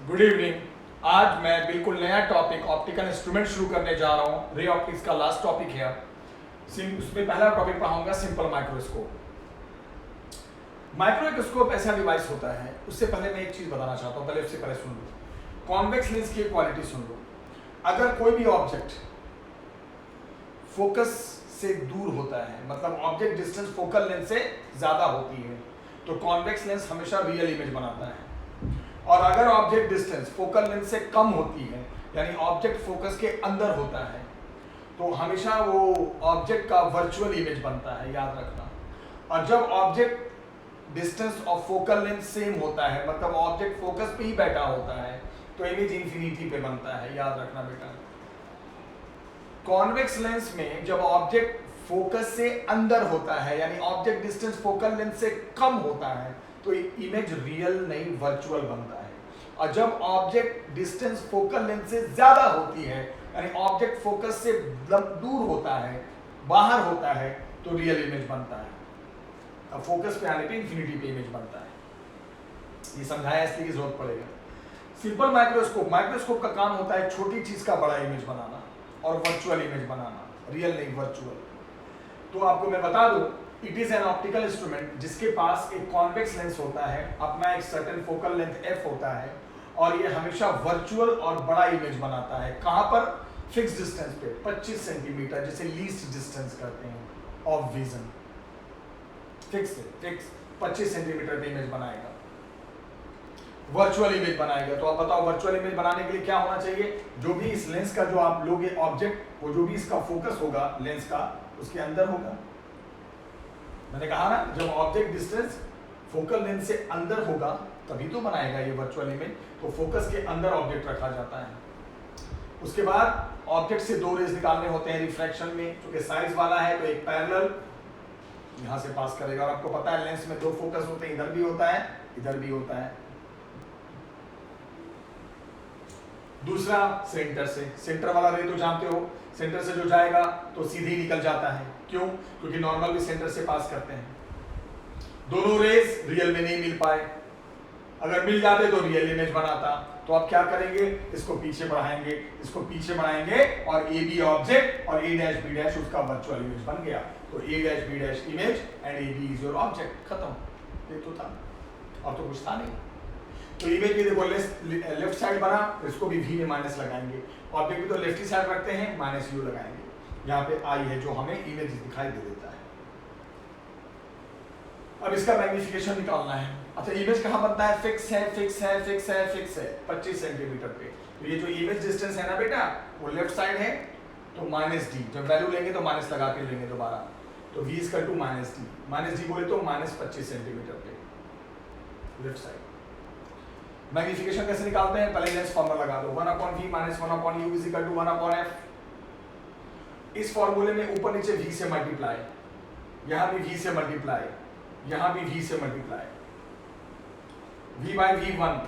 Good evening. आज मैं बिल्कुल नया टॉपिक ऑप्टिकल इंस्ट्रूमेंट शुरू करने जा रहा हूँ। रे ऑप्टिक्स का लास्ट टॉपिक है। उसमें पहला टॉपिक पढ़ाऊंगा सिंपल माइक्रोस्कोप। माइक्रोस्कोप ऐसा डिवाइस होता है। उससे पहले मैं एक चीज बताना चाहता हूँ, उससे पहले सुन लो। कॉन्वेक्स लेंस की क्वालिटी सुन लो। अगर कोई भी ऑब्जेक्ट फोकस से दूर होता है, मतलब ऑब्जेक्ट डिस्टेंस फोकल लेंथ से ज्यादा होती है, तो कॉन्वेक्स लेंस हमेशा रियल इमेज बनाता है। और अगर ऑब्जेक्ट डिस्टेंस फोकल लेंथ से कम होती है, यानी ऑब्जेक्ट फोकस के अंदर होता है, तो हमेशा वो ऑब्जेक्ट का वर्चुअल इमेज बनता है, याद रखना। और जब object distance of focal length same होता है, मतलब ऑब्जेक्ट फोकस पे ही बैठा होता है, तो इमेज इंफिनिटी पे बनता है, याद रखना बेटा। कॉन्वेक्स लेंस में जब ऑब्जेक्ट फोकस से अंदर होता है, यानी ऑब्जेक्ट डिस्टेंस फोकल लेंथ से कम होता है, तो इमेज रियल नहीं वर्चुअल बनता है। और जब ऑब्जेक्ट डिस्टेंस फोकल लेंथ से ज्यादा होती है, यानी ऑब्जेक्ट फोकस से दूर होता है, बाहर होता है, तो रियल इमेज बनता है। अब फोकस पे आने पे इंफिनिटी पे इमेज बनता है। ये समझाया इसलिए की जरूरत पड़ेगा। सिंपल माइक्रोस्कोप, माइक्रोस्कोप का काम होता है छोटी चीज का बड़ा इमेज बनाना और वर्चुअल इमेज बनाना, रियल नहीं वर्चुअल। तो आपको मैं बता दूं, it is an optical instrument जिसके पास एक कॉन्वेक्स लेंस होता है, अपना एक सर्टेन फोकल लेंथ f होता है, और ये हमेशा वर्चुअल और बड़ा इमेज बनाता है। कहां पर? फिक्स डिस्टेंस पे, 25 सेंटीमीटर, जिसे लीस्ट डिस्टेंस करते हैं ऑफ विजन। फिक्स 25 सेंटीमीटर पे इमेज बनाएगा, वर्चुअल इमेज बनाएगा। तो आप बताओ, वर्चुअल इमेज बनाने के लिए क्या होना चाहिए? जो भी इस लेंस का जो आप लोगे ऑब्जेक्ट, वो जो भी इसका फोकस होगा लेंस का, उसके अंदर होगा। मैंने कहा ना, जब ऑब्जेक्ट डिस्टेंस फोकल लेंथ से अंदर होगा तभी तो बनाएगा ये वर्चुअल इमेज। तो फोकस के अंदर ऑब्जेक्ट रखा जाता है। उसके बाद ऑब्जेक्ट से दो रेज निकालने होते हैं रिफ्रैक्शन में। क्योंकि साइज वाला है तो एक पैरेलल यहां से पास करेगा, और आपको पता है लेंस में दो फोकस होते हैं, इधर भी होता है, इधर भी होता है। दूसरा सेंटर से, सेंटर वाला रे तो जानते हो, सेंटर से जो जाएगा तो सीधे ही निकल जाता है। क्यों? क्योंकि नॉर्मल भी सेंटर से पास करते हैं। दोनों रेज रियल में नहीं मिल पाए, अगर मिल जाते तो रियल इमेज बनाता। तो आप क्या करेंगे? इसको पीछे बढ़ाएंगे, इसको पीछे बढ़ाएंगे, और ए बी ऑब्जेक्ट और ए डैश बी डैश उसका वर्चुअल इमेज बन गया। तो A dash B dash image and A B is your object. खत्म। ये तो था, और तो कुछ था नहीं। तो इमेज भी देखो लेफ्ट साइड बना, तो इसको भी वी में माइनस लगाएंगे। ऑब्जेक्ट भी तो लेफ्ट ही साइड रखते हैं, माइनस यू लगाएंगे। यहाँ पे आई है जो हमें इमेज दिखाई दे देता है। अब इसका मैग्निफिकेशन निकालना है। अच्छा, इमेज कहाँ बनता है? फिक्स है, फिक्स है, फिक्स है, फिक्स है 25 सेंटीमीटर पे। तो ये जो इमेज डिस्टेंस है ना बेटा, वो लेफ्ट साइड है, तो माइनस डी। जब वैल्यू लेंगे तो माइनस लगा के लेंगे दोबारा। तो v is to minus D. Minus D बोले तो माइनस 25 सेंटीमीटर पे लेफ्ट साइड। मैग्निफिकेशन कैसे निकालते हैं? पहले लेंस फॉर्मूला लगा दो, 1/v minus 1/u is equal to 1/f। इस फॉर्मूले में ऊपर नीचे v से मल्टीप्लाई, यहां भी v से मल्टीप्लाई, यहां भी v से मल्टीप्लाई, v बाई v1।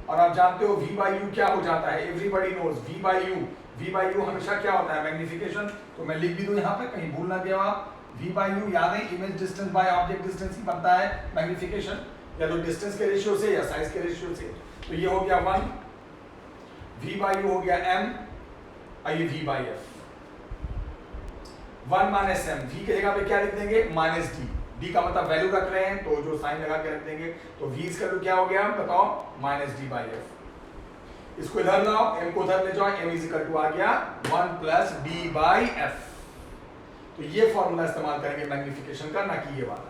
और आप जानते हो v बाई u क्या हो जाता है? Everybody knows v by u हमेशा क्या होता है? मैग्निफिकेशन। तो मैं लिख भी दूं यहां पे, कहीं भूल ना गया आप। v बाई u याद है, image distance by object distance ही बनता है मैग्निफिकेशन, या तो डिस्टेंस के रेशियो से या साइज के रेशियो से। तो ये हो गया 1, v बाई u हो गया m, और ये v by f। 1 minus m, v की जगह पे क्या लिख देंगे? Minus D. डी का मतलब वैल्यू रख रहे हैं, तो जो साइन लगा के रख देंगे। तो v इसका तो क्या हो गया बताओ? Minus D by F. इसको इधर लाओ, m को इधर ले जाओ, m इज इक्वल टू आ गया 1 प्लस डी बाई एफ। तो ये फॉर्मूला इस्तेमाल करेंगे मैग्निफिकेशन का, ना कि ये वाला।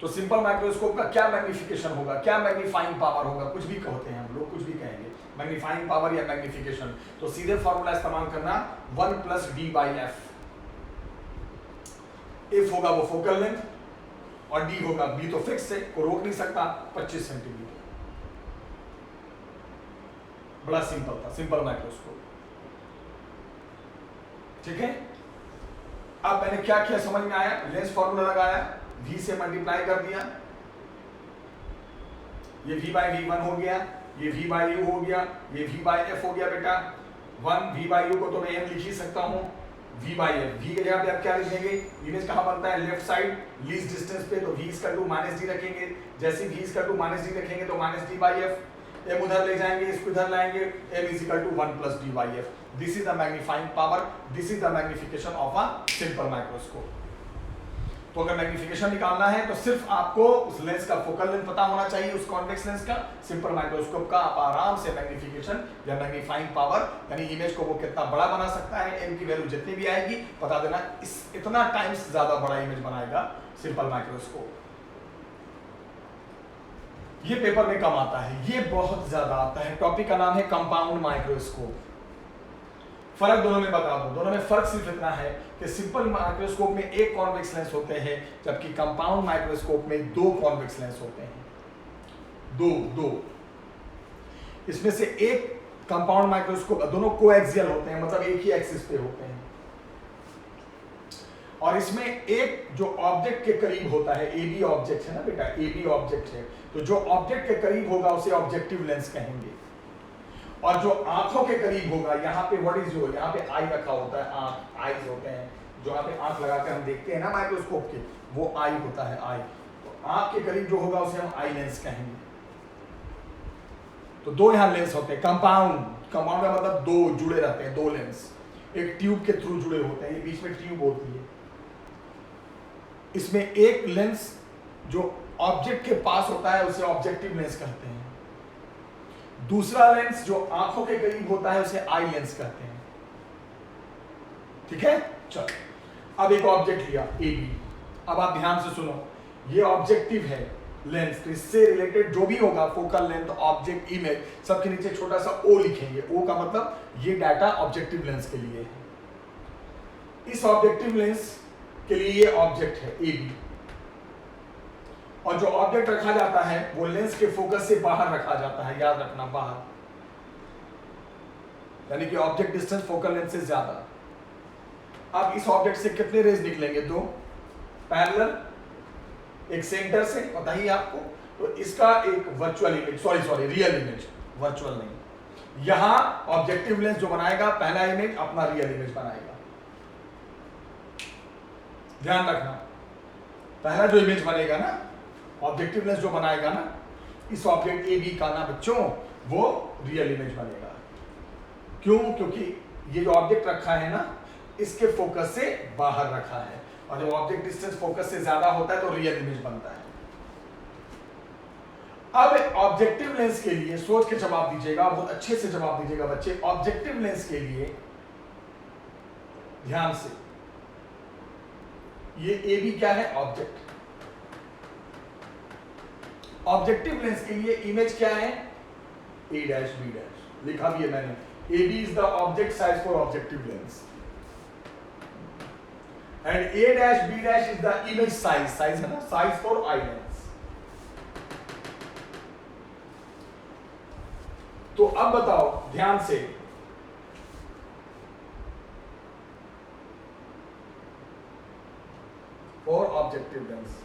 तो सिंपल माइक्रोस्कोप का क्या मैग्निफिकेशन होगा, क्या मैग्नीफाइंग पावर होगा? कुछ भी कहते हैं हम लोग, कुछ भी कहेंगे, मैग्नीफाइंग पावर या मैग्निफिकेशन। तो सीधे फॉर्मूला इस्तेमाल करना, 1 plus D by F. If होगा वो फोकल लेंथ, और डी होगा, बी तो फिक्स है, को रोक नहीं सकता, 25 सेंटीमीटर। बड़ा सिंपल था, सिंपल माइक्रोस्कोप। ठीक है। अब मैंने क्या किया समझ में आया? लेंस फॉर्मूला लगाया, v से मल्टीप्लाई कर दिया, ये v बाई v1 हो गया, ये v बाई u हो गया, ये v बाई f हो गया बेटा। 1 v बाई u को तो मैं m लिख ही सकता हूं, v बाई एफ, v के जगह पे आप क्या लिखेंगे, इमेज कहाँ बनता है, लेफ्ट साइड लीस्ट डिस्टेंस पे, तो v equal to minus D रखेंगे। जैसे v equal to minus D रखेंगे तो minus D by F, m उधर ले जाएंगे, इसको इधर लाएंगे, m is equal to 1 plus D by F. This is the magnifying power, this is the magnification of a simple microscope. तो अगर मैग्निफिकेशन निकालना है तो सिर्फ आपको उस लेंस का फोकल लेंथ पता होना चाहिए, उस कॉन्वेक्स लेंस का। सिंपल माइक्रोस्कोप का आप आराम से मैग्निफिकेशन या मैग्नीफाइंग पावर यानी इमेज को वो कितना बड़ा बना सकता है, m की वैल्यू जितनी भी आएगी बता देना, इस इतना टाइम्स ज्यादा बड़ा इमेज बनाएगा सिंपल माइक्रोस्कोप। ये पेपर में कम आता है, ये बहुत ज्यादा आता है। टॉपिक का नाम है कंपाउंड माइक्रोस्कोप। फर्क दोनों में बता दूं, दोनों में फर्क सिर्फ इतना है कि सिंपल माइक्रोस्कोप में एक कॉन्वेक्स लेंस होते हैं, जबकि कंपाउंड माइक्रोस्कोप में 2 कॉन्वेक्स लेंस होते हैं। दो इसमें से एक कंपाउंड माइक्रोस्कोप, दोनों कोएक्सियल होते हैं, मतलब एक ही एक्सिस पे होते हैं। और इसमें एक जो ऑब्जेक्ट के करीब होता है, ए बी ऑब्जेक्ट है ना बेटा, ए बी ऑब्जेक्ट है, तो जो ऑब्जेक्ट के करीब होगा उसे ऑब्जेक्टिव लेंस कहेंगे। और जो आंखों के करीब होगा, यहाँ पे व्हाट इज योर, यहाँ पे आई रखा होता है, आंख, आईज होते हैं, जो यहाँ पे आंख लगाकर हम देखते हैं ना माइक्रोस्कोप के, वो आई होता है, आई। तो आंख के करीब जो होगा उसे हम आई लेंस कहेंगे। तो 2 यहाँ लेंस होते हैं। कंपाउंड का मतलब 2 जुड़े रहते हैं, 2 लेंस एक ट्यूब के थ्रू जुड़े होते हैं, ये बीच में ट्यूब होती है। इसमें एक लेंस जो ऑब्जेक्ट के पास होता है उसे ऑब्जेक्टिव लेंस कहते हैं, दूसरा लेंस जो आंखों के करीब होता है उसे आई लेंस कहते हैं। ठीक है, चलो अब एक ऑब्जेक्ट लिया ए बी। अब आप ध्यान से सुनो, ये ऑब्जेक्टिव है लेंस, तो इससे रिलेटेड जो भी होगा फोकल लेंथ, ऑब्जेक्ट, इमेज, सबके नीचे छोटा सा ओ लिखेंगे। ओ का मतलब ये डाटा ऑब्जेक्टिव लेंस के लिए है। इस ऑब्जेक्टिव लेंस के लिए ये ऑब्जेक्ट है ए बी, और जो ऑब्जेक्ट रखा जाता है वो लेंस के फोकस से बाहर रखा जाता है, याद रखना, बाहर, यानी कि ऑब्जेक्ट डिस्टेंस फोकल लेंथ से ज्यादा। अब इस ऑब्जेक्ट से कितने रेज निकलेंगे, 2 पैरेलल, एक सेंटर से, बताइए आपको। तो इसका एक virtual image, sorry real image, virtual नहीं, यहां ऑब्जेक्टिव लेंस जो बनाएगा पहला इमेज अपना रियल इमेज बनाएगा। ध्यान रखना, पहला जो इमेज बनेगा ना, ऑब्जेक्टिव लेंस जो बनाएगा ना, इस ऑब्जेक्ट ए बी का ना बच्चों, वो रियल इमेज बनेगा। क्यों? क्योंकि ये जो ऑब्जेक्ट रखा है ना, इसके फोकस से बाहर रखा है, और जब ऑब्जेक्ट डिस्टेंस फोकस से ज्यादा होता है तो रियल इमेज बनता है। अब ऑब्जेक्टिव लेंस के लिए सोच के जवाब दीजिएगा, बहुत अच्छे से जवाब दीजिएगा बच्चे। ऑब्जेक्टिव लेंस के लिए ध्यान से, ये ए बी क्या है, ऑब्जेक्ट। ऑब्जेक्टिव लेंस के लिए इमेज क्या है, ए डैश बी डैश, लिखा भी है मैंने। A B is the object size for objective lens, and A dash B dash is the image size, size है ना, साइज फॉर आई लेंस। तो अब बताओ ध्यान से, फॉर ऑब्जेक्टिव लेंस,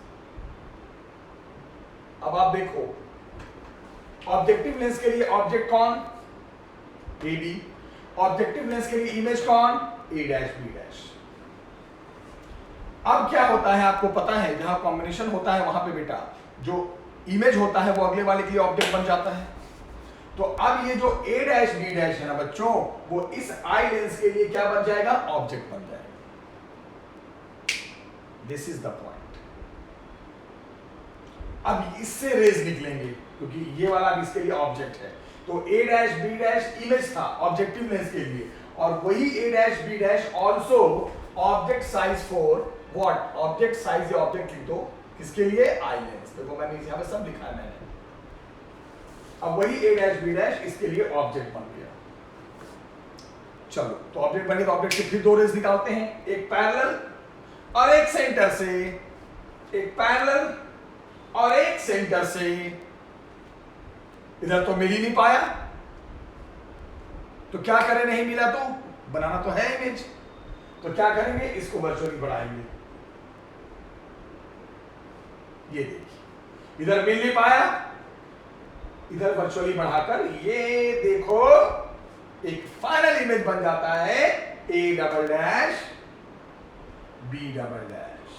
अब आप देखो ऑब्जेक्टिव लेंस के लिए ऑब्जेक्ट कौन, ए बी, ऑब्जेक्टिव लेंस के लिए इमेज कौन, ए डैश बी डैश। अब क्या होता है आपको पता है, जहां कॉम्बिनेशन होता है वहां पे बेटा जो इमेज होता है वो अगले वाले के लिए ऑब्जेक्ट बन जाता है। तो अब ये जो ए डैश बी डैश है ना बच्चों, वो इस आई लेंस के लिए क्या बन जाएगा, ऑब्जेक्ट बन जाएगा। This is the point. अब इससे रेज निकलेंगे क्योंकि ये वाला भी इसके लिए ऑब्जेक्ट है। तो A dash B dash image था ऑब्जेक्टिव लेंस के लिए, और वही A dash B dash also object size for what, object size या ऑब्जेक्ट लिख दो किसके लिए, आई लेंस। देखो मैंने यहां पे सब लिखा है मैंने। अब वही ए डैश बी डैश इसके लिए ऑब्जेक्ट बन गया। चलो तो ऑब्जेक्ट बने, तो ऑब्जेक्ट से फिर 2 रेज निकालते हैं, एक पैरेलल और एक सेंटर से, एक पैरेलल और एक सेंटर से। इधर तो मिल ही नहीं पाया, तो क्या करें, नहीं मिला तो बनाना तो है इमेज, तो क्या करेंगे, इसको वर्चुअली बढ़ाएंगे। ये देखिए इधर मिल नहीं पाया, इधर वर्चुअली बढ़ाकर ये देखो एक फाइनल इमेज बन जाता है, A double dash B double dash.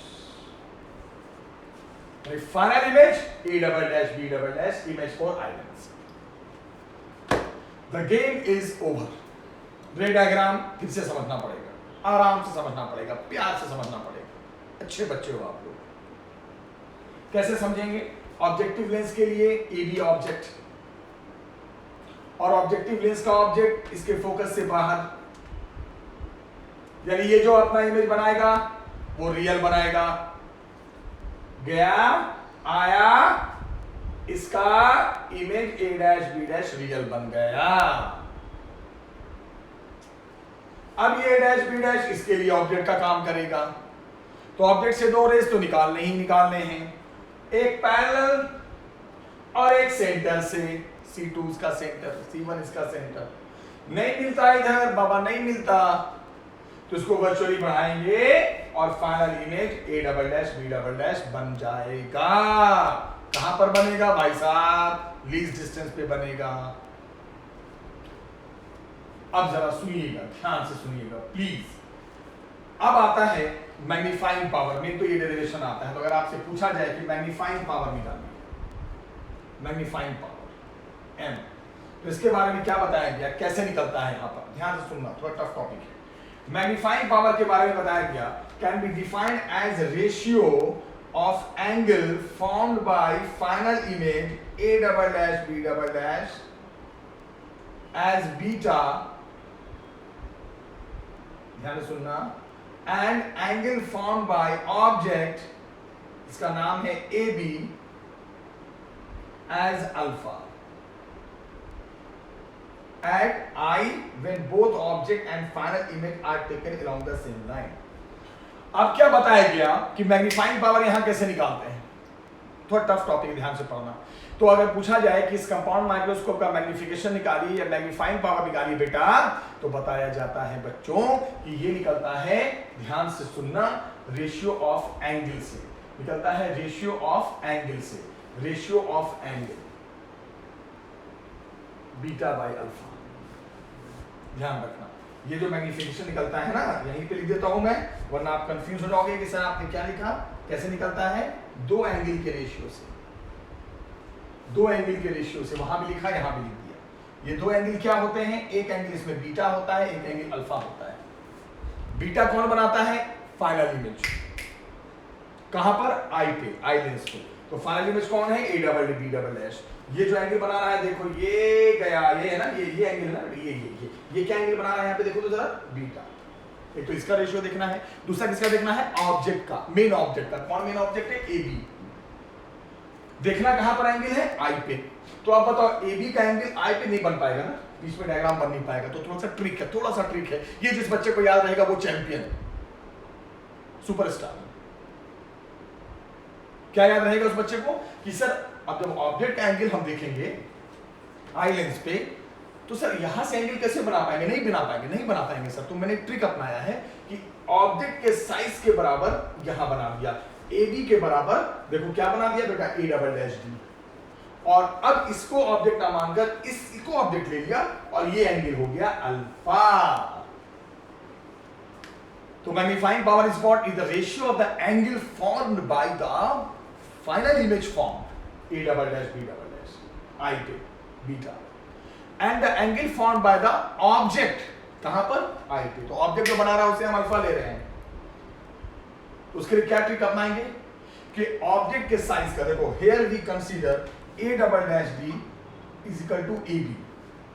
Final image A double dash B double dash, image for islands. The game is over. रे डायग्राम फिर से समझना पड़ेगा, आराम से समझना पड़ेगा, प्यार से समझना पड़ेगा। अच्छे बच्चे हो आप लोग। कैसे समझेंगे? ऑब्जेक्टिव लेंस के लिए ए बी ऑब्जेक्ट, और ऑब्जेक्टिव लेंस का ऑब्जेक्ट इसके फोकस से बाहर, यानी ये जो अपना इमेज बनाएगा वो रियल बनाएगा। गया आया, इसका image A dash B dash real बन गया। अब ये डैश बी डैश इसके लिए ऑब्जेक्ट का काम करेगा। तो ऑब्जेक्ट से दो रेस तो निकालने ही निकालने हैं, एक पैरेलल और एक सेंटर से। C2 इसका सेंटर, C1 इसका सेंटर। नहीं मिलता इधर बाबा, नहीं मिलता, तो इसको वर्चुअली बढ़ाएंगे और final image A double dash B double dash बन जाएगा। कहां पर बनेगा भाई साहब? लीस्ट डिस्टेंस पे बनेगा। अब जरा सुनिएगा, ध्यान से सुनिएगा प्लीज। अब आता है मैग्नीफाइंग पावर में, तो ये डेरिवेशन आता है। तो अगर आपसे पूछा जाए कि मैग्नीफाइंग पावर निकालिए, मैग्नीफाइंग पावर M, तो इसके बारे में क्या बताया गया, कैसे निकलता है? यहां पर ध्यान से सुनना, थोड़ा टफ टॉपिक है। मैग्नीफाइंग पावर के बारे में बताया गया, can be defined as ratio of angle formed by final image A double dash B double dash as beta, ध्यान से सुनना, and angle formed by object, इसका नाम है AB, as alpha at I when both object and final image are taken along the same line. अब क्या बताया गया कि मैग्नीफाइंग पावर यहां कैसे निकालते हैं? थोड़ा टफ टॉपिक, ध्यान से पढ़ना। तो अगर पूछा जाए कि इस कंपाउंड माइक्रोस्कोप का मैग्निफिकेशन निकालिए या मैग्नीफाइंग पावर निकालिए बेटा, तो बताया जाता है बच्चों कि ये निकलता है, ध्यान से सुनना, रेशियो ऑफ एंगल से निकलता है, रेशियो ऑफ एंगल से, ratio of angle beta by alpha. ध्यान रखना, ये जो मैग्निफिकेशन निकलता है ना, यहीं पे लिख देता हूं मैं, वरना आप कंफ्यूज हो जाओगे कि सर आपने क्या लिखा, कैसे निकलता है? दो एंगल के रेशियो से, दो एंगल के रेशियो से। वहां भी लिखा, यहां भी लिख दिया। ये दो एंगल क्या होते हैं? एक एंगल इसमें बीटा होता है, एक एंगल अल्फा होता है। बीटा कौन बनाता है? Final image. कहां पर? आई पे, आई लेंस पे। तो फाइनल इमेज कौन है? A double B double dash. ये जो एंगल बना रहा है, देखो ये गया, ये है ना, ये एंगल है ना, ये क्या एंगल बना रहा है यहाँ पे? देखो तो जरा, बीटा। एक तो इसका रेशियो देखना है, दूसरा किसका देखना है? ऑब्जेक्ट का, मेन ऑब्जेक्ट का। कौन मेन ऑब्जेक्ट है? AB। देखना कहां पर एंगल है? आई पे। तो आप बताओ, AB का एंगल आई पे नहीं बन पाएगा ना, बीच में डायग्राम बन नहीं पाएगा। तो थोड़ा सा ट्रिक है, थोड़ा सा ट्रिक है। ये जिस बच्चे को याद रहेगा वो चैंपियन, सुपरस्टार। क्या याद रहेगा उस बच्चे को कि सर अब जब ऑब्जेक्ट का एंगल हम देखेंगे आई लेंस पे, तो सर यहां से एंगल कैसे बना पाएंगे? नहीं बना पाएंगे, नहीं बना पाएंगे सर। तो मैंने ट्रिक अपनाया है कि ऑब्जेक्ट के साइज के बराबर यहां बना दिया, AB के बराबर, देखो क्या बना दिया बेटा? A double dash D। और अब इसको ऑब्जेक्ट ना मानकर इसको ऑब्जेक्ट ले लिया और ये एंगल हो गया अल्फा। तो magnifying power is what? Is the ratio of the angle formed by the final image form A double dash B double dash I पे beta, and the angle formed by the object, कहां पर? I पे। तो object जो बना रहा है उसे हम अल्फा ले रहे हैं। तो उसके लिए क्या ट्रिक अपनाएंगे कि ऑब्जेक्ट के साइज का, देखो here we consider A double dash D is equal to AB,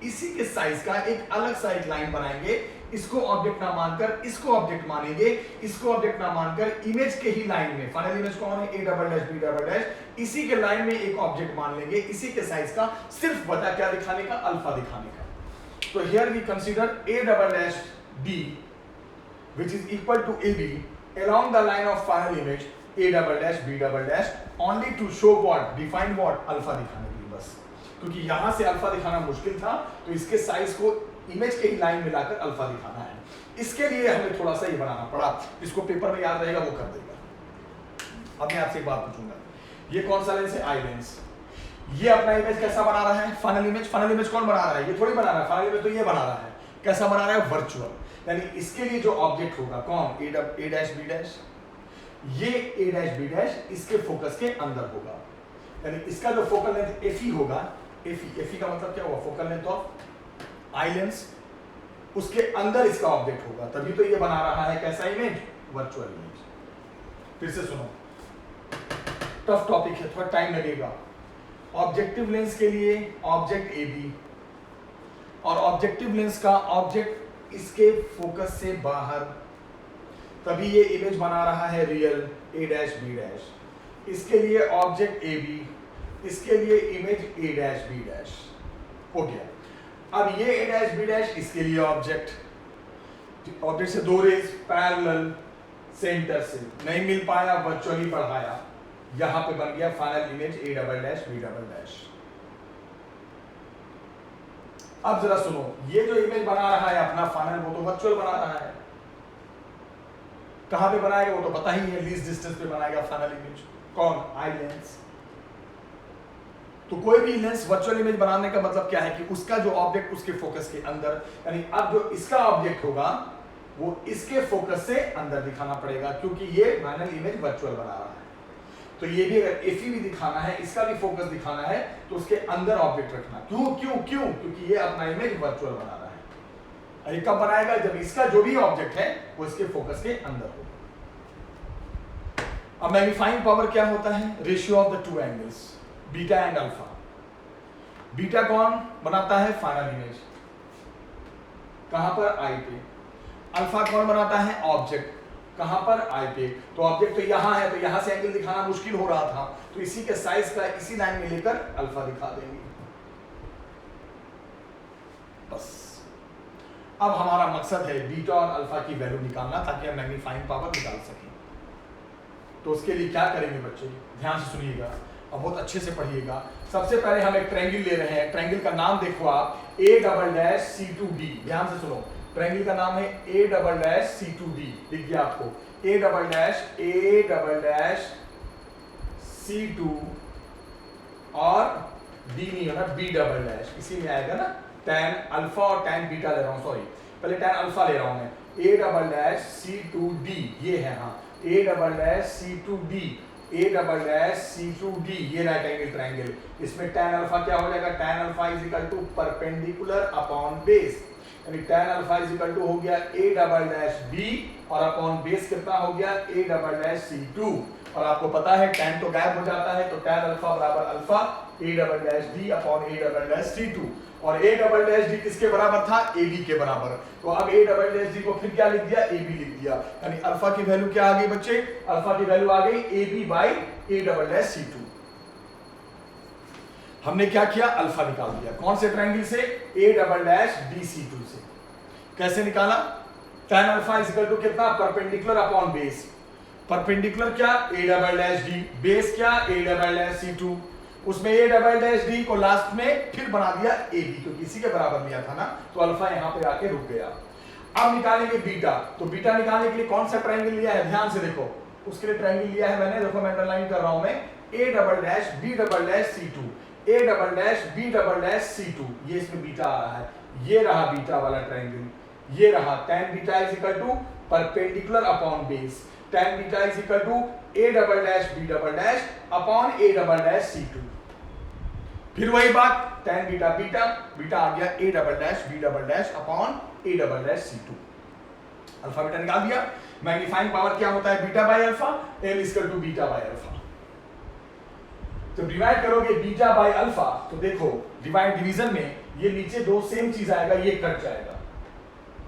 इसी के साइज का एक अलग सा एक लाइन बनाएंगे। इसको ऑब्जेक्ट ना मानकर इसको ऑब्जेक्ट मानेंगे, इसको ऑब्जेक्ट ना मानकर इमेज के ही लाइन में, फाइनल इमेज कौन है? A double dash B double dash, इसी के लाइन में एक ऑब्जेक्ट मान लेंगे, इसी के साइज का, सिर्फ बता क्या दिखाने का? अल्फा दिखाने का। तो here we consider A double dash D which is equal to AB along the line of final image A double dash B double dash only to show what? Define what? Alpha दिखाने के लिए बस। क्योंकि यहां से alpha दिखाना मुश्किल था, तो इसके साइज को इमेज के ही लाइन मिलाकर अल्फा दिखाना है। इसके लिए हमें थोड़ा सा ये बनाना पड़ा, इसको पेपर में याद रहेगा वो कर देगा। अब मैं आपसे एक बात पूछूंगा, ये कौन सा लेंस है? Eye lens. ये अपना इमेज कैसा बना रहा है? Final image. फाइनल इमेज कौन बना रहा है? ये थोड़ी बना रहा है, फाइनल इमेज तो ये बना रहा है। कैसा बना रहा है? वर्चुअल। यानी इसके लिए जो ऑब्जेक्ट होगा कौन, ए डैश बी डैश, ये ए डैश बी डैश इसके फोकस के अंदर होगा, यानी इसका जो फोकल लेंथ एफ होगा, एफ का मतलब क्या हुआ, focal length of eye lens, उसके अंदर इसका ऑब्जेक्ट होगा, तभी तो ये बना रहा है कैसा इमेज, वर्चुअल इमेज। फिर से सुनो, टफ टॉपिक है, थोड़ा टाइम लगेगा। ऑब्जेक्टिव लेंस के लिए ऑब्जेक्ट ए बी, और ऑब्जेक्टिव लेंस का ऑब्जेक्ट इसके फोकस से बाहर, तभी ये इमेज बना रहा है real a dash B dash. इसके लिए ऑब्जेक्ट ए बी, इसके लिए image A dash B dash हो गया। अब ये ए डैश बी डैश, इसके लिए ऑब्जेक्ट से दो रेज पैरेलल सेंटर से नहीं मिल पाया, वर्चुअली बढ़ाया, यहां पे बन गया final image A double dash B double dash. अब जरा सुनो, ये जो इमेज बना रहा है अपना फाइनल, वो तो वर्चुअल बना रहा है, कहां पे बनाएगा वो तो पता ही है, लीस्ट डिस्टेंस पे बनाएगा फाइनल इमेज, कौन, आई लेंस। तो कोई भी लेंस वर्चुअल इमेज बनाने का मतलब क्या है कि उसका जो ऑब्जेक्ट उसके फोकस के अंदर, यानी अब जो इसका ऑब्जेक्ट होगा वो इसके फोकस से अंदर दिखाना पड़ेगा, क्योंकि ये फाइनल इमेज वर्चुअल बना रहा है। तो ये भी अगर एफ भी दिखाना है, इसका भी फोकस दिखाना है, तो उसके अंदर ऑब्जेक्ट रखना। क्यों क्यों क्यों, क्योंकि ये अपना इमेज वर्चुअल बना रहा है। ये कब बनाएगा, जब इसका जो भी ऑब्जेक्ट है वो इसके फोकस के अंदर होगा। अब मैग्नीफाइंग पावर क्या होता है, ratio of the two angles beta and alpha. Beta कौन बनाता है, फाइनल इमेज, कहां पर, आई पे। अल्फा कौन बनाता है, ऑब्जेक्ट, कहां पर, आई पे। तो ऑब्जेक्ट तो यहां है, तो यहां से एंगल दिखाना मुश्किल हो रहा था, तो इसी के साइज का इसी लाइन में लेकर अल्फा दिखा देंगे, बस। अब हमारा मकसद है बीटा और अल्फा की वैल्यू निकालना, ताकि हम मैग्नीफाइंग पावर निकाल सकें। तो उसके लिए क्या करेंगे बच्चे, ध्यान से सुनिएगा और बहुत अच्छे से पढ़िएगा। सबसे पहले हम एक ट्रायंगल ले रहे हैं, ट्रायंगल का नाम देखो आप, A double dash C two D. ध्यान से सुनो, ट्रायंगल का नाम है A double dash C two D, लिख दिया आपको, A double dash C two, और डी नहीं होना, बी डबल डैश, इसी में आएगा ना, टैन अल्फा और टैन बीटा ले रहा हूं, सॉरी पहले टैन अल्फा ले रहा हूं मैं, A double dash C two D, ये है, हाँ, A double dash C two D, A double dash C two D, ये राइट एंगल ट्रायंगल। इसमें टैन अल्फा क्या हो जाएगा, tan alpha is equal to perpendicular upon base, यानी tan alpha is equal to हो गया ए डबल डैश बी, और upon base कितना हो गया, A double dash C two. और आपको पता है टैन तो गायब हो जाता है, तो टैन अल्फा बराबर alpha A double dash D upon A double dash C two, और ए डबल डैश डी किसके बराबर था, ए बी के बराबर। तो अब ए डबल डैश डी को फिर क्या लिख दिया, ए बी लिख दिया, यानी अल्फा की वैल्यू क्या आ गई बच्चे, अल्फा की वैल्यू आ गई A B by A double dash C two. हमने क्या किया, अल्फा निकाल दिया, कौन से ट्रायंगल से, A double dash D C two से। कैसे निकाला, tan alpha is equal to कितना, परपेंडिकुलर अपॉन बेस, परपेंडिकुलर क्या, A double dash D, base क्या, A double dash C two, उसमें ए डबल डैश डी को लास्ट में फिर बना दिया ए बी, क्योंकि इसी के बराबर लिया था ना, तो अल्फा यहां पे आके रुक गया। अब निकालेंगे बीटा, तो बीटा निकालने के लिए कौन सा ट्रायंगल लिया है, ध्यान से देखो, उसके लिए ट्रायंगल लिया है मैंने, देखो मैं अंडरलाइन कर रहा हूं मैं, A double dash B double dash C two, A double dash B double dash C two, ये इसमें बीटा आ रहा है, ये रहा बीटा वाला ट्रायंगल, ये रहा tan beta is equal to perpendicular upon base, tan beta is equal to a double dash b double dash upon a double dash c2। फिर वही बात, tan बीटा बीटा, बीटा आ गया a double dash b double dash upon a double dash c2। Alpha beta निकाल दिया। Magnifying power क्या होता है, beta by alpha, m is equal to beta by alpha. तो डिवाइड करोगे बीटा बाय अल्फा, तो देखो डिवाइड डिवीजन में ये नीचे दो सेम चीज आएगा, ये कट जाएगा,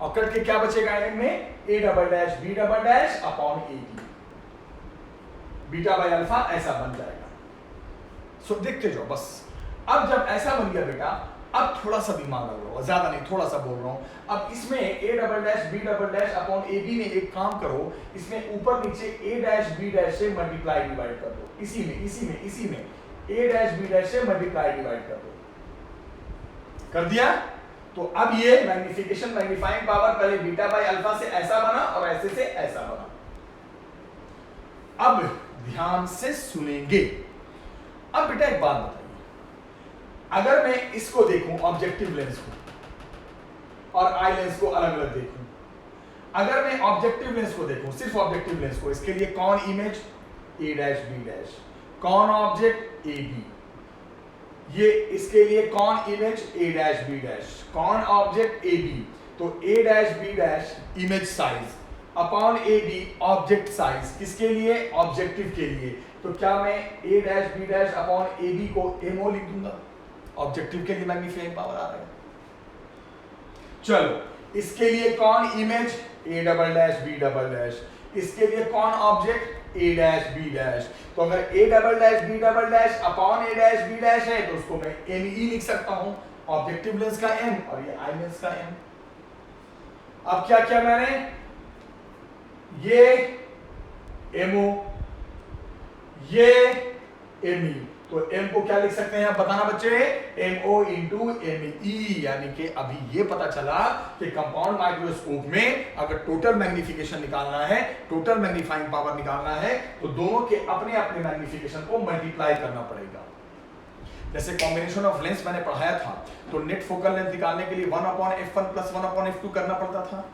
और कट के क्या बचेगा एंड में, A double dash B double dash upon A B, beta by alpha ऐसा बन जाएगा। सो देखते जाओ बस। अब जब ऐसा बन गया बेटा, अब थोड़ा सा दिमाग लगाओ, ज्यादा नहीं, थोड़ा सा बोल रहा हूं। अब इसमें A double dash B double dash upon A B में एक काम करो, इसमें ऊपर नीचे ए डैश बी डैश से मल्टीप्लाई डिवाइड कर दो, इसी में ए डैश बी डैश से मल्टीप्लाई डिवाइड कर दो, कर दिया। तो अब ये मैग्निफिकेशन, मैग्नीफाइंग पावर पहले बीटा बाय अल्फा से ऐसा बना और ऐसे से ऐसा बना। अब ध्यान से सुनेंगे। अब बेटा एक बात बताइए, अगर मैं इसको देखूं ऑब्जेक्टिव लेंस को और आई लेंस को अलग अलग देखूं, अगर मैं ऑब्जेक्टिव लेंस को देखूं, सिर्फ ऑब्जेक्टिव लेंस को, इसके लिए कौन image A dash B dash, कौन ऑब्जेक्ट ए बी, ये इसके लिए कौन image A dash B dash, कौन ऑब्जेक्ट ए बी, तो A dash B dash image size upon A B object size, किसके लिए, ऑब्जेक्टिव के लिए। तो क्या मैं A dash B dash upon A B को एमओ लिख दूंगा, ऑब्जेक्टिव के लिए मैग्नीफाइंग पावर आ रहा है। चलो इसके लिए कौन image A double dash B double dash, इसके लिए कौन object A dash B dash. तो अगर A double dash B double dash upon A dash B dash है तो उसको मैं एम ई लिख सकता हूं, ऑब्जेक्टिव लेंस का एम और ये आई लेंस का एम। अब क्या किया मैंने, ये एमओ, ये एमई, तो एम को क्या लिख सकते हैं आप बताना बच्चे, एमओ इंटू एमई। यानी कि अभी ये पता चला कि कंपाउंड माइक्रोस्कोप में अगर टोटल मैग्निफिकेशन निकालना है, टोटल मैग्नीफाइंग पावर निकालना है, तो दोनों के अपने अपने मैग्निफिकेशन को मल्टीप्लाई करना पड़ेगा। जैसे कॉम्बिनेशन ऑफ लेंस मैंने पढ़ाया था, तो नेट फोकल लेंथ निकालने के लिए 1/f1 + 1/f2 करना पड़ता था,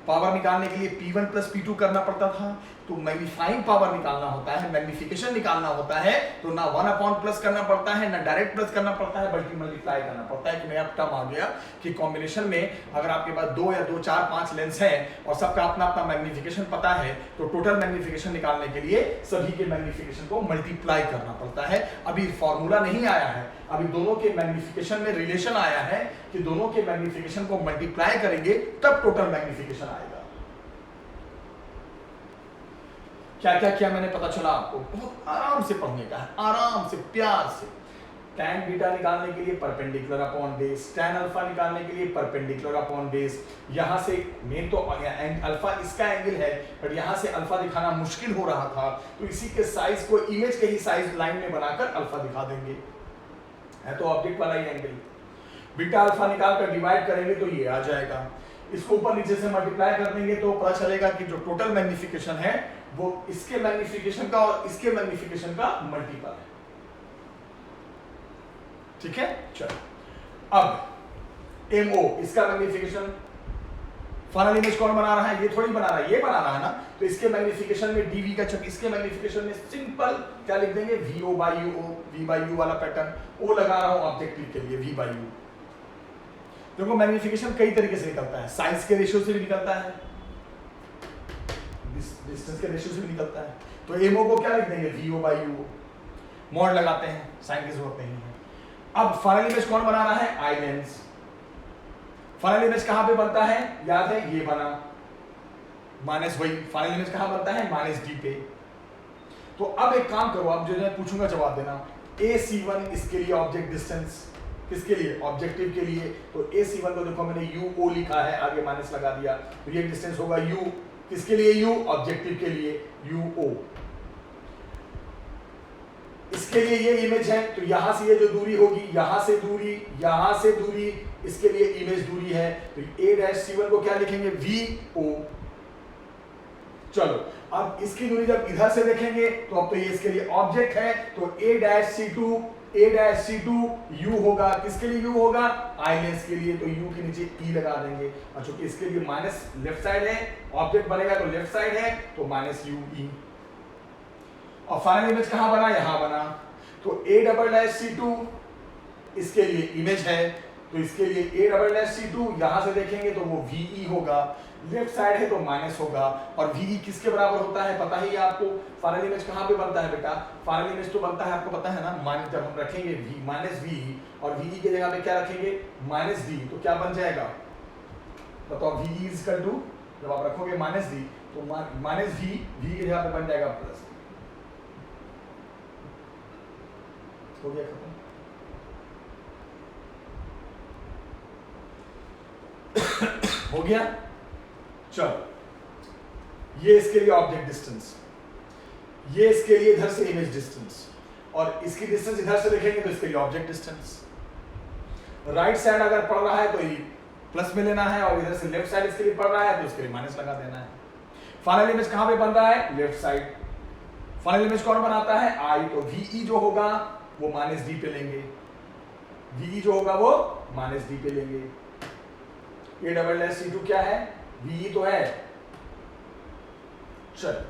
पावर निकालने के लिए P1 + P2 करना पड़ता था। तो मैग्नीफाइंग पावर निकालना होता है, मैग्निफिकेशन निकालना होता है, तो ना 1/+ करना पड़ता है, ना डायरेक्ट प्लस करना पड़ता है, बल्कि मल्टीप्लाई करना पड़ता है। कि नया टर्म आ गया कि कॉम्बिनेशन में अगर आपके पास 2 या 2, 4, 5 लेंस हैं और सबका अपना अपना मैग्निफिकेशन पता है, तो टोटल मैग्निफिकेशन निकालने के लिए सभी के मैग्निफिकेशन को मल्टीप्लाई करना पड़ता है। अभी फॉर्मूला नहीं आया है, अभी दोनों के मैग्निफिकेशन में रिलेशन आया है कि दोनों के मैग्निफिकेशन को मल्टीप्लाई करेंगे तब टोटल मैग्निफिकेशन आएगा। क्या क्या किया मैंने पता चला आपको, बहुत आराम से पढ़ने का है, आराम से प्यार से। tan बीटा निकालने के लिए perpendicular upon base, tan alpha निकालने के लिए परपेंडिकुलर अपॉन बेस। यहां से मेन तो अल्फा इसका एंगल है, बट यहां से अल्फा दिखाना मुश्किल हो रहा था, तो इसी के साइज को इमेज के ही साइज लाइन में बनाकर अल्फा दिखा देंगे, है तो ऑब्जेक्ट वाला ही एंगल। बीटा अल्फा निकाल कर डिवाइड करेंगे तो ये आ जाएगा, इसको ऊपर नीचे से मल्टीप्लाई कर देंगे तो पता चलेगा कि जो टोटल मैग्निफिकेशन है वो इसके मैग्निफिकेशन का और इसके मैग्निफिकेशन का मल्टीपल है। ठीक है, चलो अब एमओ इसका मैग्निफिकेशन, फाइनल इमेज कौन बना रहा है, ये थोड़ी बना रहा है, ये बना रहा है ना, तो इसके मैग्निफिकेशन में डीवी का चक, इसके मैग्निफिकेशन में सिंपल क्या लिख देंगे, VO by U, V by U वाला पैटर्न, ओ लगा रहा हूं ऑब्जेक्टिव के लिए, वी बाई यू। देखो मैग्निफिकेशन कई तरीके से निकलता है, साइज के रेशियो से भी निकलता है, डिस्टेंस के रेशियो से भी निकलता है। तो एमओ को क्या लिख देंगे, वीओ बाई यू, मॉड लगाते हैं, साइन की जरूरत नहीं है। अब फाइनल इमेज कौन बना रहा है, आई लेंस। फाइनल इमेज कहां पे बनता है, याद है ये बना, माइनस वही फाइनल इमेज कहां बनता है, -d पे। तो अब एक काम करो, अब जो मैं पूछूंगा जवाब देना। AC1 इसके लिए ऑब्जेक्ट डिस्टेंस, किसके लिए, ऑब्जेक्टिव के लिए। तो AC1 को देखो मैंने UO लिखा है, आगे माइनस लगा दिया, तो ये डिस्टेंस होगा U, किसके लिए U, ऑब्जेक्टिव के लिए UO। इसके लिए ये इमेज है, तो यहां से ये जो दूरी होगी, यहां से दूरी, यहां से दूरी, इसके लिए इमेज दूरी है, तो A'(C1) को क्या लिखेंगे, VO। चलो अब इसकी दूरी जब इधर से देखेंगे तो अब तो ये इसके लिए ऑब्जेक्ट है, तो A'(C2) U होगा, किसके लिए U होगा, आई लेंस के लिए, तो U के नीचे E लगा देंगे। और चूंकि इसके लिए माइनस लेफ्ट साइड है, ऑब्जेक्ट बनेगा तो लेफ्ट साइड है, तो -UE। और फाइनल इमेज कहां बना, यहां बना, तो A'(C2) इसके लिए इमेज है, तो इसके लिए A'(C2) यहां से देखेंगे तो वो VE होगा, लेफ्ट साइड है तो माइनस होगा, और VE किसके बराबर होता है पता ही है आपको। फाइनल इमेज कहां पे बनता है बेटा, फाइनल इमेज तो बनता है आपको पता है ना, माइनस जब हम रखेंगे -VE और VE की जगह पे क्या रखेंगे, -D, तो क्या बन जाएगा बताओ, VE इक्वल टू, जब आप रखोगे -D तो -V, V की जगह पे बन जाएगा प्लस, हो गया खत्म। हो गया, चलो ये इसके लिए ऑब्जेक्ट डिस्टेंस, ये इसके लिए इधर से इमेज डिस्टेंस, और इसकी डिस्टेंस इधर से देखेंगे तो इसके लिए ऑब्जेक्ट डिस्टेंस। राइट साइड अगर पड़ रहा है तो ये प्लस में लेना है, और इधर से लेफ्ट साइड इसके लिए पड़ रहा है तो इसके लिए माइनस लगा देना है। फाइनल इमेज कहां पे बन रहा है, लेफ्ट साइड। फाइनल इमेज कौन बनाता है, आई, तो VE जो होगा वो -D पे लेंगे, VE जो होगा वो -D पे लेंगे। A'(C2) क्या है, VE तो है। चल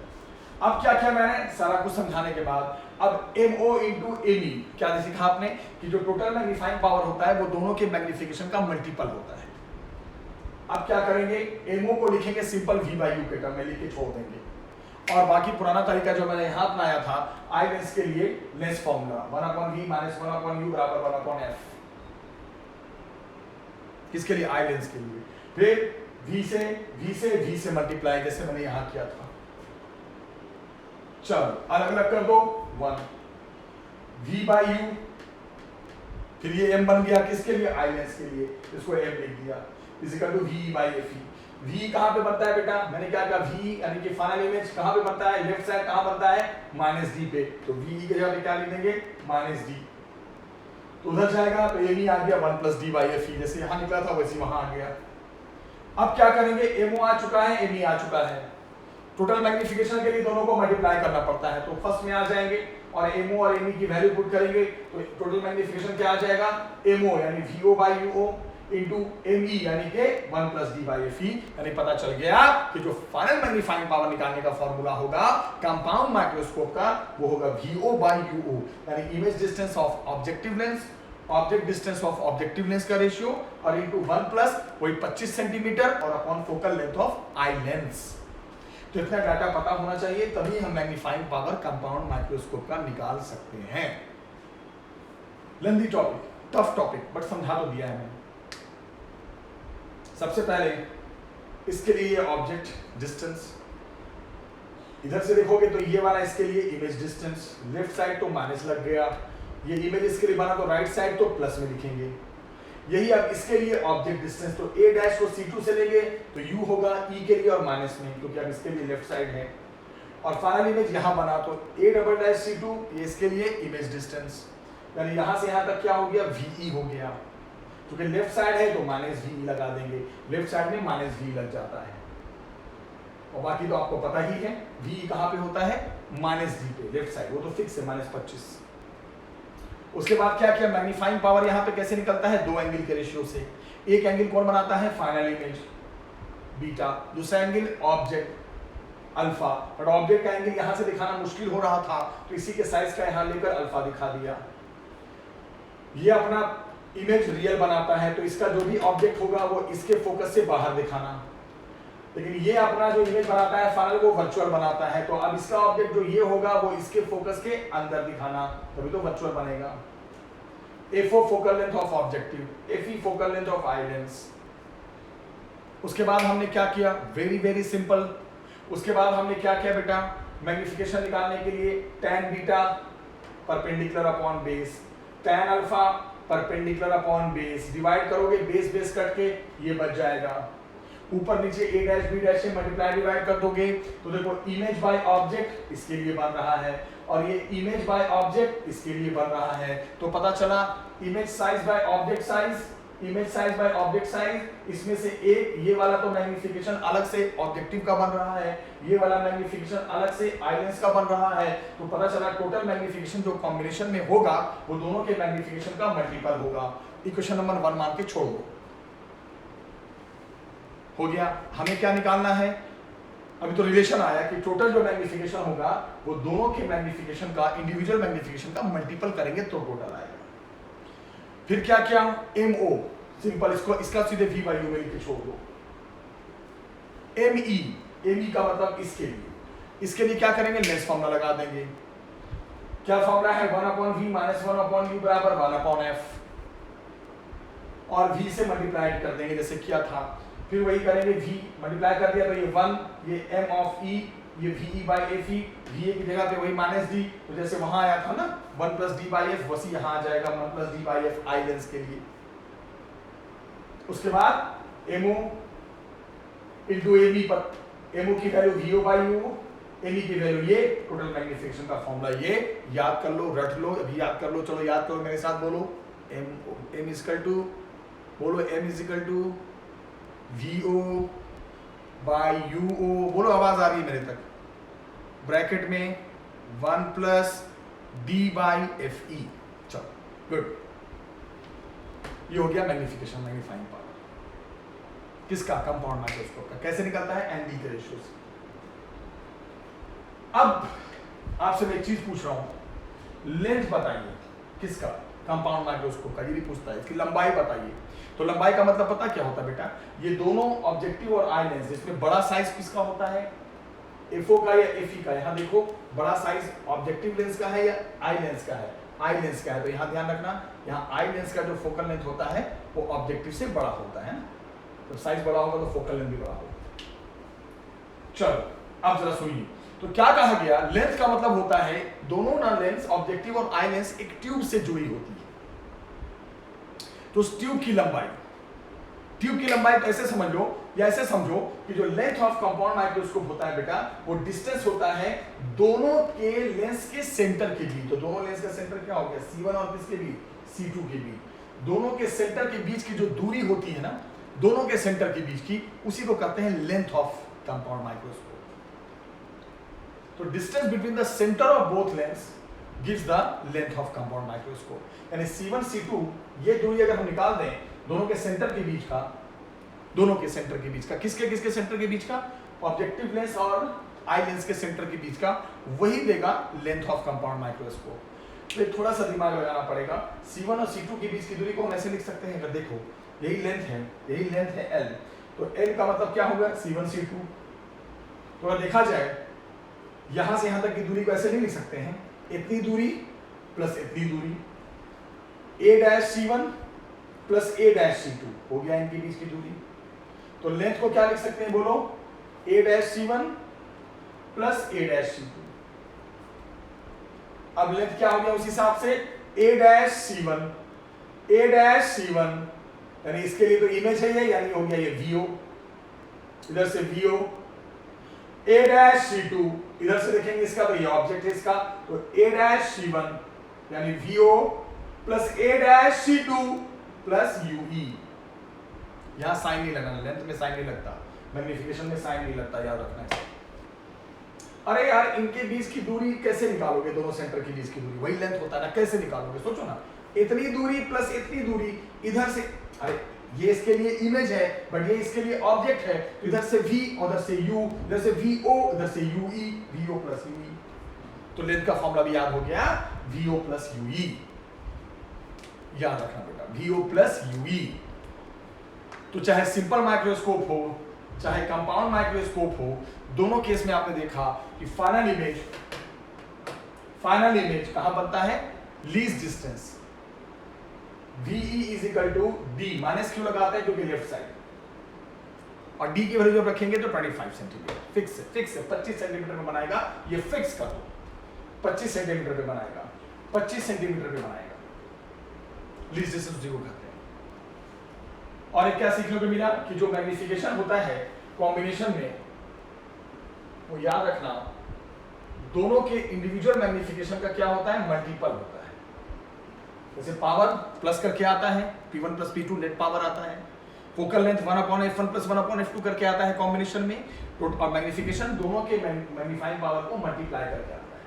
अब क्या किया मैंने, सारा कुछ समझाने के बाद अब MO इंटू ME क्या सीखा आपने कि जो टोटल मैग्नीफाइंग पावर होता है वो दोनों के मैग्निफिकेशन का मल्टीपल होता है। अब क्या करेंगे, MO को लिखेंगे सिंपल V बाई U के टर्म में लिख के छोड़ देंगे, और बाकी पुराना तरीका जो मैंने यहाँ अपनाया था आई लेंस के लिए lens formula 1/V minus 1/U बराबर 1/F, किसके लिए, आई लेंस के लिए। फिर V से मल्टीप्लाई जैसे मैंने यहां किया था। चलो अलग अलग कर दो, 1 V बाई U, फिर ये M बन गया किसके लिए, आई लेंस के लिए, इसको M लिख दिया, equal to V by FE। V कहां पे बनता है बेटा, मैंने क्या कहा V यानी कि फाइनल इमेज कहां पे बनता है, लेफ्ट साइड कहां बनता है, -D पे, तो V की जगह पे क्या लिख देंगे, -D, तो उधर जाएगा तो ये भी आ गया 1 + D बाई FE, जैसे यहां निकला था वैसे वहां आ गया। अब क्या करेंगे, MO आ चुका है, ME आ चुका है, टोटल मैग्निफिकेशन के लिए दोनों को मल्टीप्लाई करना पड़ता है, तो फर्स्ट में आ जाएंगे और MO और ME की वैल्यू पुट करेंगे तो टोटल मैग्निफिकेशन क्या आ जाएगा, MO यानी VO by UO into ME यानी कि 1 + D बाई FE, यानी पता चल गया कि जो फाइनल मैग्नीफाइंग पावर निकालने का फॉर्मूला होगा कंपाउंड माइक्रोस्कोप का वो होगा VO बाई UO, यानी image distance of objective lens, object distance of objective lens का रेशियो और इंटू 1 प्लस वही 25 सेंटीमीटर और upon focal length of eye lens. तो इतना डाटा पता होना चाहिए, तभी हम मैग्नीफाइंग पावर कंपाउंड माइक्रोस्कोप का निकाल सकते हैं। Lengthy topic, tough topic, but समझा तो दिया है मैंने। सबसे पहले इसके लिए ऑब्जेक्ट डिस्टेंस, इधर से देखोगे तो ये वाला इसके लिए इमेज डिस्टेंस, लेफ्ट साइड तो माइनस लग गया, ये इमेज इसके लिए बना तो राइट साइड तो प्लस में लिखेंगे। यही अब इसके लिए ऑब्जेक्ट डिस्टेंस, तो A डैश को C2 से लेंगे तो U होगा E के लिए और माइनस में, क्योंकि अब इसके लिए लेफ्ट साइड है, और फाइनल इमेज यहां बना तो A डबल डैश C2 ये इसके लिए इमेज डिस्टेंस, यानी यहां से यहां तक क्या हो गया, VE हो गया, क्योंकि लेफ्ट साइड है तो -VE लगा देंगे, लेफ्ट साइड में -V लग जाता है, और बाकी तो आपको पता ही है VE कहां पे होता है, -D पे, लेफ्ट साइड, वो तो फिक्स है -25। उसके बाद क्या किया, मैग्नीफाइंग पावर यहाँ पे कैसे निकलता है, दो एंगल के रेशियो से, एक एंगल कौन बनाता है, फाइनल इमेज बीटा, दूसरा angle object alpha, but object का एंगल यहाँ से दिखाना मुश्किल हो रहा था तो इसी के साइज का यहाँ लेकर अल्फा दिखा दिया। ये अपना इमेज रियल बनाता है तो इसका जो भी ऑब्जेक्ट होगा वो इसके फोकस से बाहर दिखाना, लेकिन ये अपना जो इमेज बनाता है फाइनल वो वर्चुअल बनाता है, तो अब इसका ऑब्जेक्ट जो ये होगा वो इसके फोकस के अंदर दिखाना, तभी तो वर्चुअल बनेगा। FO focal length of objective, FE focal length of eye lens. उसके बाद हमने क्या किया, वेरी वेरी सिंपल, उसके बाद हमने क्या किया बेटा, मैग्निफिकेशन निकालने के लिए tan beta perpendicular upon base, tan alpha perpendicular upon base, divide करोगे बेस बेस कट के ये बच जाएगा, ऊपर नीचे A डैश B डैश से मल्टीप्लाई डिवाइड कर दोगे तो देखो इमेज बाय ऑब्जेक्ट इसके लिए बन रहा है और ये इमेज बाय ऑब्जेक्ट इसके लिए बन रहा है, तो पता चला image size by object size, image size by object size, इसमें से एक ये वाला तो मैग्निफिकेशन अलग से ऑब्जेक्टिव का बन रहा है, ये वाला मैग्निफिकेशन अलग से आई लेंस का बन रहा है, तो पता चला टोटल मैग्निफिकेशन जो कॉम्बिनेशन में होगा वो दोनों के मैग्निफिकेशन का मल्टीपल होगा। इक्वेशन नंबर 1 मान के छोड़ दो, हो गया। हमें क्या निकालना है, अभी तो रिलेशन आया कि टोटल जो मैग्निफिकेशन होगा वो दोनों के मैग्निफिकेशन का, इंडिविजुअल मैग्निफिकेशन का मल्टीपल करेंगे तो टोटल आएगा। फिर क्या किया, MO सिंपल, इसको इसका सीधे V बाई U में लिख के छोड़ दो। ME का मतलब इसके लिए क्या करेंगे, लेंस फॉर्मूला लगा देंगे। क्या फॉर्मूला है, 1/V माइनस 1/U बराबर 1/F, और V से मल्टीप्लाई कर देंगे जैसे किया था, फिर वही करेंगे, V मल्टीप्लाई कर दिया तो ये 1, ये M ऑफ E, ये VE बाई FE, VA की जगह पे वही -D, तो जैसे वहां आया था ना 1 + D बाई F, वैसे यहाँ आ जाएगा 1 + D by F eye lens के लिए। उसके बाद MO इंटू ME पर, MO की value VO by UO, ME की वैल्यू ये, टोटल मैग्निफिकेशन का फॉर्मूला ये, याद कर लो, रट लो, अभी याद कर लो, चलो याद करो मेरे साथ, बोलो M इक्वल टू, बोलो M equal to VO by UO, बोलो आवाज आ रही है मेरे तक, ब्रैकेट में 1 + D बाई FE। चलो गुड, ये हो गया मैग्निफिकेशन, मैग्नीफाइंग पावर। किसका? कंपाउंड माइक्रोस्कोप का। कैसे निकलता है? एनडी के रेशियो से। अब आपसे मैं एक चीज पूछ रहा हूं, लेंथ बताइए किसका? कंपाउंड माइक्रोस्कोप का। ये भी पूछता है इसकी लंबाई बताइए। तो लंबाई का मतलब पता क्या होता है बेटा? ये दोनों ऑब्जेक्टिव और आई लेंस, इसमें बड़ा साइज किसका होता है? एफओ का या एफई का? यहां देखो, बड़ा साइज ऑब्जेक्टिव लेंस का है या आई लेंस का है? आई लेंस का है। तो यहां ध्यान रखना, यहां आई लेंस का जो फोकल लेंथ होता है वो ऑब्जेक्टिव से बड़ा होता है ना। तो साइज बड़ा होगा तो फोकल लेंथ भी बड़ा होगा। चलो अब जरा सुनिए, तो क्या कहा गया? लेंथ का मतलब होता है दोनों ना लेंस, ऑब्जेक्टिव और आई लेंस, एक ट्यूब से जुड़ी होती है। तो उस ट्यूब की लंबाई, ट्यूब की लंबाई ऐसे समझ लो या ऐसे समझो कि जो लेंथ ऑफ कंपाउंड माइक्रोस्कोप होता है बेटा, वो डिस्टेंस होता है दोनों के लेंस के सेंटर के बीच। तो दोनों लेंस का सेंटर क्या हो गया? C1 और किसके बीच? C2 के बीच। दोनों के सेंटर के बीच की जो दूरी होती है ना, दोनों के सेंटर के बीच की, उसी को कहते हैं लेंथ ऑफ कंपाउंड माइक्रोस्कोप। तो distance between the centre of both lens gives the length of compound microscope. यानी C1 C2 ये दूरी अगर हम निकाल दें दोनों के सेंटर के बीच का, दोनों के सेंटर के बीच का, किसके किसके सेंटर के बीच का? ऑब्जेक्टिव लेंस और आई लेंस के सेंटर के बीच का, वही देगा लेंथ ऑफ कंपाउंड माइक्रोस्कोप। तो थोड़ा सा दिमाग लगाना पड़ेगा। C1 और C2 के बीच की दूरी को हम ऐसे लिख सकते हैं, अगर देखो यही लेंथ है, यही लेंथ है L, तो L का मतलब क्या होगा? C1 C2। तो अगर देखा जाए यहां से यहां तक की दूरी को ऐसे नहीं लिख सकते हैं, इतनी दूरी प्लस इतनी दूरी, A'(C1) प्लस A'(C2) हो गया इनके बीच की दूरी। तो लेंथ को क्या लिख सकते हैं बोलो? A'(C1) plus A'(C2। अब लेंथ क्या हो गया उस हिसाब से? A'(C1) A'(C1) यानी इसके लिए तो इमेज है ये, यानी हो गया ये VO, इधर से VO। A'(C2) इधर से देखेंगे इसका, तो ये ऑब्जेक्ट है इसका, तो A'(C1) यानी VO plus A'(C2) plus UE। यहां साइन नहीं लगाना, लेंथ में साइन नहीं लगता, मैग्नीफिकेशन में साइन नहीं लगता, याद रखना है। अरे यार इनके बीच की दूरी कैसे निकालोगे? दोनों सेंटर के बीच की दूरी वही लेंथ होता है ना, कैसे निकालोगे? सोचो ना, इतनी दूरी प्लस इतनी दूरी, इधर से, अरे ये इसके लिए इमेज है बट ये इसके लिए ऑब्जेक्ट है, तो इधर से V, उधर से U, इधर से VO, इधर से UE, VO प्लस UE। तो लेंथ का फॉर्मूला भी याद हो गया, VO प्लस UE। याद रखना बेटा, VO प्लस UE। तो चाहे सिंपल माइक्रोस्कोप हो चाहे कंपाउंड माइक्रोस्कोप हो, दोनों केस में आपने देखा कि फाइनल इमेज कहां बनता है? Least distance VE is equal to D, minus क्यों लगाते हैं? क्योंकि लेफ्ट साइड, और D की वैल्यू जब रखेंगे तो 25 सेंटीमीटर फिक्स है 25 सेंटीमीटर में बनाएगा, ये फिक्स कर दो, 25 सेंटीमीटर पे बनाएगा, 25 सेंटीमीटर पे बनाएगा, लीस्ट डिस्टेंस उसी को कहते हैं। और एक क्या सीखने को मिला कि जो मैग्नीफिकेशन होता है कॉम्बिनेशन में, वो याद रखना दोनों के इंडिविजुअल मैग्नीफिकेशन का क्या होता है? मल्टीपल होता है। जैसे पावर प्लस करके आता है, P1 plus P2 net power आता है, focal length 1/f1 plus 1/f2 करके आता है कॉम्बिनेशन में, और मैग्नीफिकेशन दोनों के मैग्नीफाइंग पावर को मल्टीप्लाई करके आता है।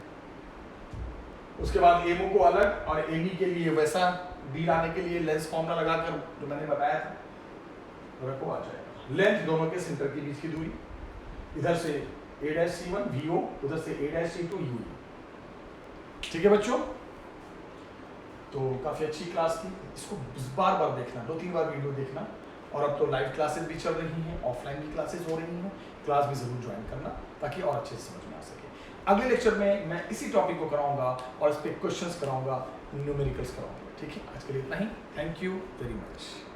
उसके बाद एमओ को अलग और एबी के लिए वैसा डी लाने के लिए लेंस फॉर्मूला लगाकर जो मैंने बताया था रखो, आ जाएगा। लेंथ दोनों के सेंटर के बीच की दूरी, इधर से A'(C1) VO, उधर से A'(C2) UE। ठीक है बच्चों, तो काफी अच्छी क्लास थी, इसको बार बार देखना, 2-3 बार वीडियो देखना। और अब तो लाइव क्लासेस भी चल रही हैं, ऑफलाइन भी क्लासेस हो रही हैं, क्लास भी जरूर ज्वाइन करना ताकि और अच्छे से समझ में आ सके। अगले लेक्चर में मैं इसी टॉपिक को कराऊंगा और इस पे क्वेश्चंस कराऊंगा, न्यूमेरिकल्स कराऊंगा। ठीक है, आज के लिए इतना ही। Thank you very much.